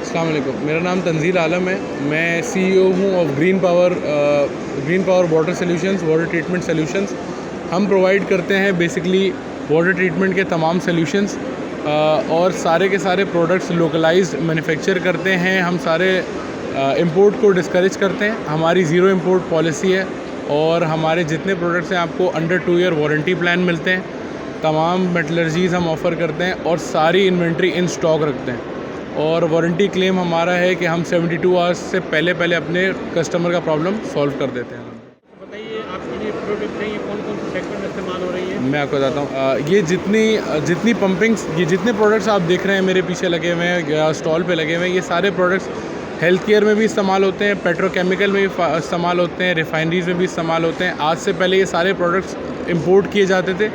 अस्सलाम वालेकुम। मेरा नाम तंज़ील आलम है। मैं CEO हूँ of green power water solutions, water treatment solutions. हम प्रोवाइड करते हैं बेसिकली वाटर ट्रीटमेंट के तमाम सॉल्यूशंस और सारे के सारे प्रोडक्ट्स लोकलाइज्ड मैन्युफैक्चर करते हैं। हम सारे इंपोर्ट को डिस्करेज करते हैं। हमारी ज़ीरो इंपोर्ट पॉलिसी है और हमारे जितने प्रोडक्ट्स हैं आपको अंडर 2 ईयर वारंटी प्लान मिलते हैं। तमाम मेटलर्जीज़ हम ऑफ़र करते हैं और सारी इन्वेंट्री इन स्टॉक रखते हैं। और वारंटी क्लेम हमारा है कि हम 72 आवर्स से पहले अपने कस्टमर का प्रॉब्लम सॉल्व कर देते हैं। बताइए आपके लिए प्रोडक्ट है ये कौन कौन से सेक्टर में इस्तेमाल हो रही है? मैं आपको बताता हूँ, ये जितनी पंपिंग्स, ये जितने प्रोडक्ट्स आप देख रहे हैं मेरे पीछे लगे हुए हैं या स्टॉल पे लगे हुए हैं, ये सारे प्रोडक्ट्स हेल्थ केयर में भी इस्तेमाल होते हैं, पेट्रोकेमिकल में भी इस्तेमाल होते हैं, रिफाइनरीज में भी इस्तेमाल होते हैं। आज से पहले ये सारे प्रोडक्ट्स इम्पोर्ट किए जाते थे,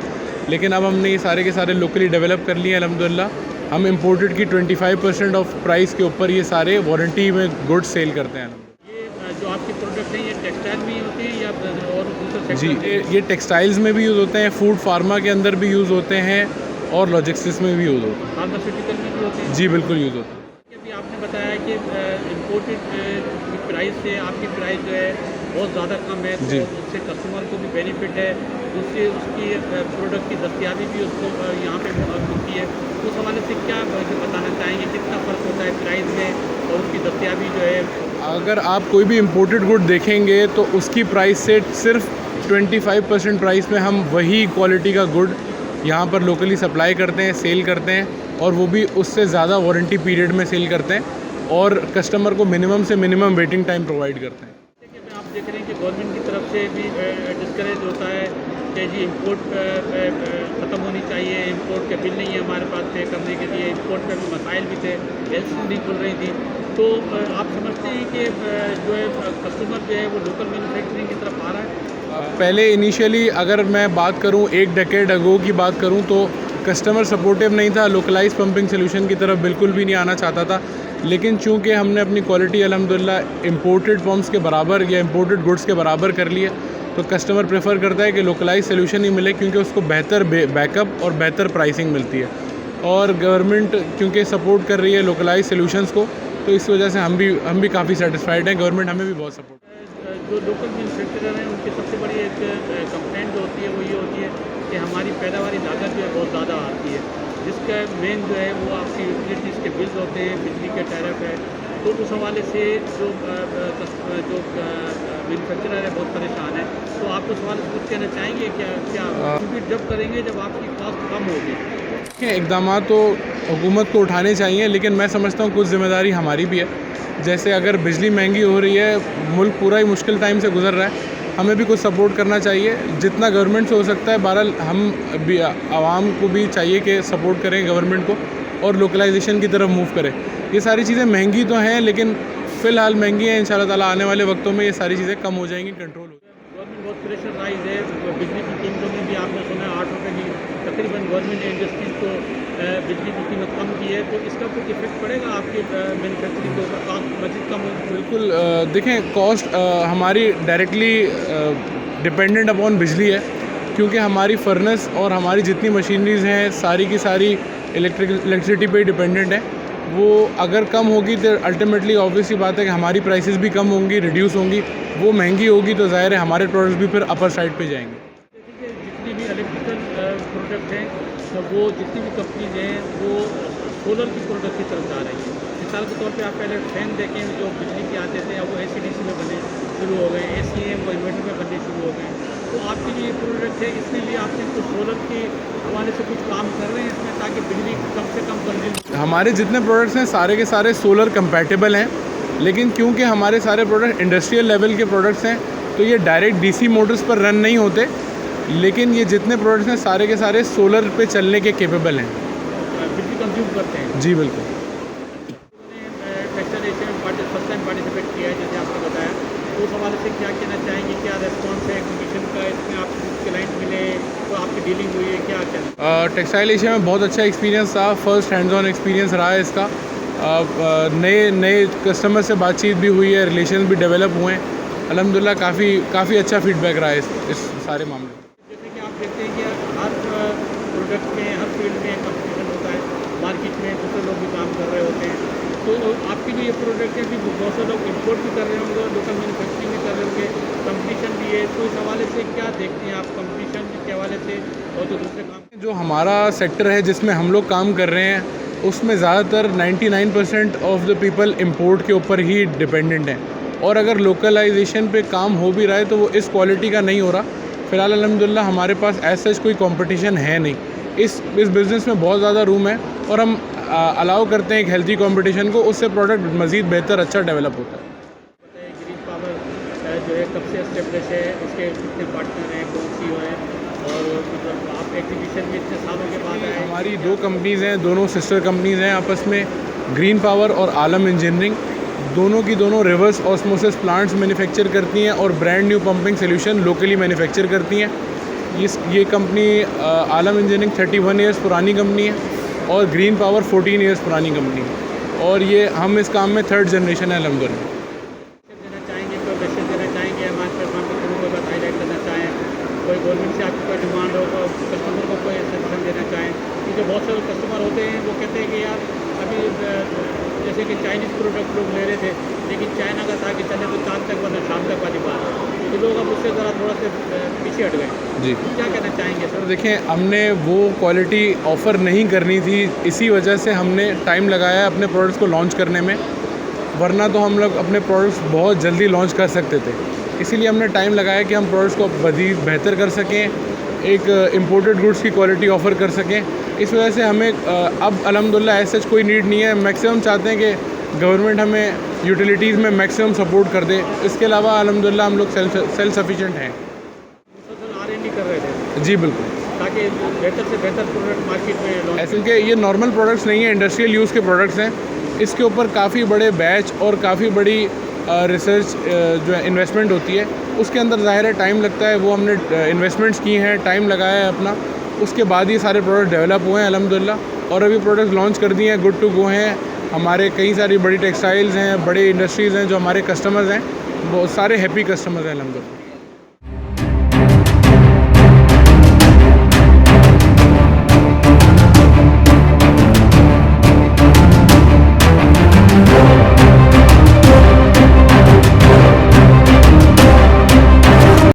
लेकिन अब हमने ये सारे के सारे लोकली डेवलप कर लिए हैं अल्हम्दुलिल्लाह। हम इम्पोर्टेड की 25% ऑफ प्राइस के ऊपर ये सारे वारंटी में गुड्स सेल करते हैं। ये जो आपके प्रोडक्ट हैं ये टेक्सटाइल में ही होते हैं या और दूसरे जी, सेक्टर? ये टेक्सटाइल्स में भी यूज़ होते हैं, फूड फार्मा के अंदर भी यूज़ होते हैं और लॉजिस्टिक्स में भी यूज़ होते हैं। फार्मास्यूटिकल में भी होते हैं? जी बिल्कुल यूज़ होते हैं। अभी आपने बताया कि इम्पोर्टेड की प्राइस से आपकी प्राइस जो है बहुत ज़्यादा कम है, तो जी। उससे कस्टमर को भी बेनिफिट है, दूसरी उसकी प्रोडक्ट की दस्तियाबी भी उसको यहाँ पे मिलती है। उस हवाले से क्या बताना चाहेंगे, कितना फ़र्क होता है प्राइस में और उसकी दस्तियाबी जो है? अगर आप कोई भी इम्पोर्टेड गुड देखेंगे तो उसकी प्राइस से सिर्फ 25% प्राइस में हम वही क्वालिटी का गुड यहाँ पर लोकली सप्लाई करते हैं, सेल करते हैं, और वो भी उससे ज़्यादा वारंटी पीरियड में सेल करते हैं और कस्टमर को मिनिमम से मिनिमम वेटिंग टाइम प्रोवाइड करते हैं। देखिए, आप देख रहे हैं कि गवर्नमेंट की तरफ से भी डिस्करेज होता है कि जी इम्पोर्ट ख़त्म होनी चाहिए, इम्पोर्ट के बिल नहीं है हमारे पास पे करने के लिए, इम्पोर्ट में भी मसाइल भी थे, एलसी नहीं खुल रही थी। तो आप समझते हैं कि जो है कस्टमर जो है वो लोकल मैन्युफैक्चरिंग की तरफ आ रहा है? पहले इनिशियली अगर मैं बात करूं, एक डेकेड अगो की बात करूं, तो कस्टमर सपोर्टिव नहीं था, लोकलाइज पंपिंग सोल्यूशन की तरफ बिल्कुल भी नहीं आना चाहता था। लेकिन चूंकि हमने अपनी क्वालिटी अल्हम्दुलिल्लाह इंपोर्टेड पम्प्स के बराबर या इंपोर्टेड गुड्स के बराबर कर लिए, तो कस्टमर प्रेफर करता है कि लोकलाइज सोल्यूशन ही मिले, क्योंकि उसको बेहतर बैकअप और बेहतर प्राइसिंग मिलती है। और गवर्नमेंट क्योंकि सपोर्ट कर रही है लोकलाइज सोल्यूशंस को, तो इस वजह से हम भी काफ़ी सेटिस्फाइड हैं। गवर्नमेंट हमें भी बहुत सपोर्ट। जो लोकल मैन्युफैक्चरर हैं उनकी सबसे बड़ी एक कंप्लेंट जो होती है वो ये होती है कि हमारी पैदावारी लागत जो है बहुत ज़्यादा आती है, जिसका मेन जो है वो आपकी यूटिलिटीज़ के बिल्स होते हैं, बिजली के टैरिफ है। तो उस हवाले से जो मैन्युफैक्चरर है बहुत परेशान है। तो आप उस हवाले से कुछ कहना चाहेंगे क्या? क्योंकि जब करेंगे जब आपकी कॉस्ट कम होगी। इक़दाम तो हुकूमत को उठाने चाहिए, लेकिन मैं समझता हूँ कुछ ज़िम्मेदारी हमारी भी है। जैसे अगर बिजली महंगी हो रही है, मुल्क पूरा ही मुश्किल टाइम से गुजर रहा है, हमें भी कुछ सपोर्ट करना चाहिए जितना गवर्नमेंट से हो सकता है। बहरहाल हम भी आवाम को भी चाहिए कि सपोर्ट करें गवर्नमेंट को और लोकलाइजेशन की तरफ मूव करें। ये सारी चीज़ें महंगी तो हैं, लेकिन फ़िलहाल महंगी हैं। इंशाल्लाह ताला आने वाले वक्तों में ये सारी चीज़ें कम हो जाएंगी, कंट्रोल हो जाएगी। गवर्नमेंट बहुत प्रेशराइज है, बिजली की कीमतों में भी आपने सुना है 8 रुपये की तकरीबन गवर्नमेंट ने इंडस्ट्रीज को बिजली की कीमत कम की है। तो इसका कुछ इफेक्ट पड़ेगा आपके मैन्युफैक्चरिंग के ऊपर? कॉस्ट मजीद कम होगी? बिल्कुल। देखें, कॉस्ट हमारी डायरेक्टली डिपेंडेंट अपॉन बिजली है, क्योंकि हमारी फर्नेस और हमारी जितनी मशीनरीज़ हैं सारी की सारी इलेक्ट्रिसिटी पे डिपेंडेंट है। वो अगर कम होगी तो अल्टीमेटली ऑब्वियस सी बात है कि हमारी प्राइसेस भी कम होंगी, रिड्यूस होंगी। वो महंगी होगी तो ज़ाहिर है हमारे प्रोडक्ट्स भी फिर अपर साइड पे जाएंगे। देखिए, जितनी भी इलेक्ट्रिकल प्रोडक्ट हैं तो वो जितनी भी कंपनीज हैं वो सोलर की प्रोडक्ट की तरफ जा रही है। मिसाल के तौर पे आप पहले फैन देखें जो बिजली के आते थे, अब वो AC/DC में बनने शुरू हो गए, AC हैं वो इन्वर्टर में बनने शुरू हो गए। तो आपके लिए प्रोडक्ट है, इसके लिए आप कुछ सोलर के हवाले से कुछ काम कर रहे हैं इसमें, ताकि बिजली कम से कम कंज्यूम? हमारे जितने प्रोडक्ट्स हैं सारे के सारे सोलर कंपैटिबल हैं, लेकिन क्योंकि हमारे सारे प्रोडक्ट इंडस्ट्रियल लेवल के प्रोडक्ट्स हैं तो ये डायरेक्ट DC मोटर्स पर रन नहीं होते। लेकिन ये जितने प्रोडक्ट्स हैं सारे के सारे सोलर पे चलने के केपेबल हैं। बिजली कंज्यूम करते हैं? जी बिल्कुल। टेक्सटाइल एशिया में फर्स्ट टाइम पार्टिसिपेट किया है जैसे आपने बताया, तो उस हवाले से क्या कहना चाहेंगे? क्या रेस्पॉन्स है एग्जीबिशन का? इसमें आपको क्लाइंट मिले तो आपकी डीलिंग हुई है, क्या कहना? टेक्सटाइल एशिया में बहुत अच्छा एक्सपीरियंस था, फर्स्ट हैंड्स ऑन एक्सपीरियंस रहा है इसका। नए कस्टमर से बातचीत भी हुई है, रिलेशन भी डेवलप हुए हैं। अल्हम्दुलिल्लाह काफ़ी अच्छा फीडबैक रहा है इस सारे मामले में। जैसे कि आप देखते हैं कि हर प्रोडक्ट में, हर फील्ड में कंपटीशन होता है, मार्केट में दूसरे लोग भी काम कर रहे होते हैं। तो आपकी ये प्रोडक्ट है, बहुत से लोग इम्पोर्ट भी कर रहे होंगे, लोकल मैन्युफैक्चरिंग भी कर रहे होंगे, कंपटीशन भी है, तो इस हवाले से क्या देखते हैं आप कंपटीशन के हवाले से और जो दूसरे काम? जो हमारा सेक्टर है जिसमें हम लोग काम कर रहे हैं उसमें ज़्यादातर 99% ऑफ द पीपल इंपोर्ट के ऊपर ही डिपेंडेंट हैं, और अगर लोकलाइजेशन पे काम हो भी रहा है तो वो इस क्वालिटी का नहीं हो रहा। फ़िलहाल अल्हम्दुलिल्लाह हमारे पास ऐसा कोई कंपटीशन है नहीं। इस बिज़नेस में बहुत ज़्यादा रूम है और हम अलाउ करते हैं एक हेल्थी कंपटीशन को, उससे प्रोडक्ट मज़ीद बेहतर अच्छा डेवलप होता है। ग्रीन पावर जो है कब से एस्टेब्लिश है, इसके कितने पार्टनर हैं, कौन सी है, और मतलब आप एग्जीबिशन में इतने सालों के बाद आए? हमारी 2 कंपनीज़ हैं, दोनों सिस्टर कंपनीज़ हैं आपस में, ग्रीन पावर और आलम इंजीनियरिंग। दोनों की दोनों रिवर्स ऑस्मोसिस प्लांट्स मैन्युफैक्चर करती हैं और brand new pumping solution locally manufacture करती हैं। ये कंपनी आलम इंजीनियरिंग 31 ईयर्स पुरानी कंपनी है और ग्रीन पावर 14 ईयर्स पुरानी कंपनी है, और ये हम इस काम में 3rd जनरेशन है अल्हम्दुलिल्लाह। देना चाहेंगे, कोई मैसेज देना चाहेंगे हमारे प्लेटफॉर्म पर, कोई बात हाईलाइट करना चाहें, कोई गवर्नमेंट से आपकी कोई डिमांड हो, कस्टमर को कोई सजेशन देना चाहें? क्योंकि बहुत सारे कस्टमर होते हैं वो कहते हैं कि यार अभी जैसे कि चाइनीज़ प्रोडक्ट लोग ले रहे थे, लेकिन चाइना का था कि चले तो चाँद तक मतलब शाम तक वाली बात, तो लोग अब उससे ज़रा थोड़ा से पीछे हट गए। जी क्या कहना चाहेंगे सर? देखें, हमने वो क्वालिटी ऑफ़र नहीं करनी थी, इसी वजह से हमने टाइम लगाया है अपने प्रोडक्ट्स को लॉन्च करने में, वरना तो हम लोग अपने प्रोडक्ट्स बहुत जल्दी लॉन्च कर सकते थे। इसीलिए हमने टाइम लगाया कि हम प्रोडक्ट्स को मज़ीद बेहतर कर सकें, एक इम्पोर्टेड गुड्स की क्वालिटी ऑफ़र कर सकें। इस वजह से हमें अब अल्हम्दुलिल्लाह ऐसा कोई नीड नहीं है। मैक्सिमम चाहते हैं कि गवर्नमेंट हमें यूटिलिटीज़ में मैक्सिमम सपोर्ट कर दे। इसके अलावा अल्हम्दुलिल्लाह हम लोग सेल्फ सफिशिएंट हैं। R&D कर रहे थे जी बिल्कुल, ताकि बेहतर से बेहतर प्रोडक्ट मार्केट में लॉन्च। ऐसे कि ये नॉर्मल प्रोडक्ट्स नहीं है, इंडस्ट्रियल यूज़ के प्रोडक्ट्स हैं। इसके ऊपर काफ़ी बड़े बैच और काफ़ी बड़ी रिसर्च जो है इन्वेस्टमेंट होती है, उसके अंदर ज़ाहिर है टाइम लगता है। वो हमने इन्वेस्टमेंट्स की हैं, टाइम लगाया है अपना, उसके बाद ये सारे प्रोडक्ट डेवलप हुए हैं अल्हम्दुलिल्लाह, और अभी प्रोडक्ट्स लॉन्च कर दिए हैं, गुड टू गो हैं। हमारे कई सारी बड़ी टेक्सटाइल्स हैं, बड़े इंडस्ट्रीज़ हैं जो हमारे कस्टमर्स हैं, वो सारे हैप्पी कस्टमर्स हैं अल्हम्दुलिल्लाह।